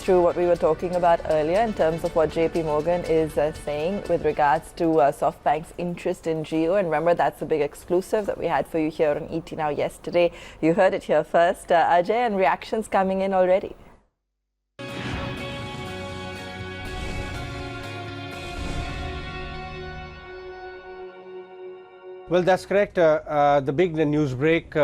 through what we were talking about earlier in terms of what JP Morgan is saying with regards to SoftBank's interest in Jio. And remember, that's a big exclusive that we had for you here on ET Now yesterday. You heard it here first. Ajay, and reactions coming in already. Well, that's correct. The big news break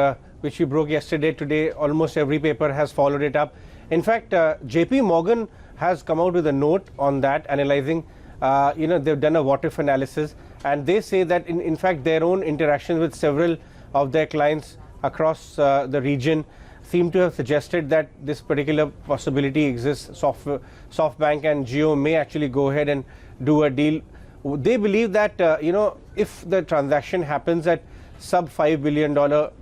which we broke yesterday, today, almost every paper has followed it up. In fact, JP Morgan has come out with a note on that, analyzing, they've done a what-if analysis, and they say that in fact their own interactions with several of their clients across the region seem to have suggested that this particular possibility exists. SoftBank and Jio may actually go ahead and do a deal. They believe that, if the transaction happens at sub $5 billion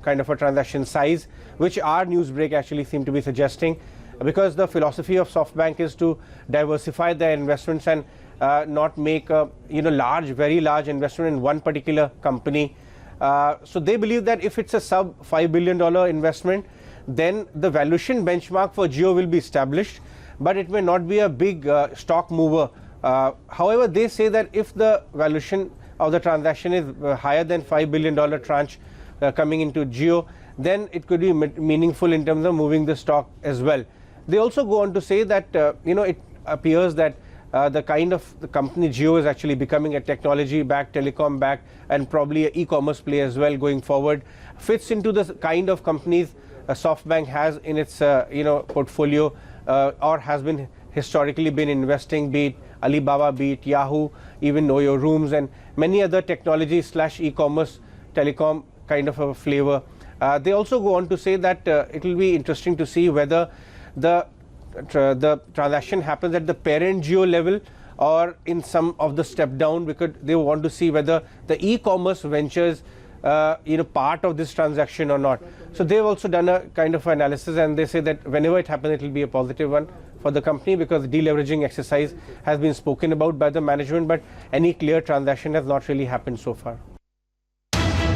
kind of a transaction size, which our news break actually seemed to be suggesting, because the philosophy of SoftBank is to diversify their investments and not make a very large investment in one particular company. So they believe that if it's a sub $5 billion investment, then the valuation benchmark for Jio will be established, but it may not be a big stock mover. However, they say that if the valuation of the transaction is higher than $5 billion tranche coming into Jio, then it could be meaningful in terms of moving the stock as well. They also go on to say that it appears that the kind of the company Jio is actually becoming a technology-backed, telecom-backed, and probably an e-commerce play as well going forward. Fits into the kind of companies SoftBank has in its portfolio, or has been historically been investing, be it Alibaba, be it Yahoo, even Know Your Rooms, and many other technology / e-commerce telecom kind of a flavor. They also go on to say that it will be interesting to see whether the transaction happens at the parent Jio level or in some of the step down, because they want to see whether the e-commerce ventures part of this transaction or not. So they've also done a kind of analysis, and they say that whenever it happens, it will be a positive one for the company, because the deleveraging exercise has been spoken about by the management, but any clear transaction has not really happened so far.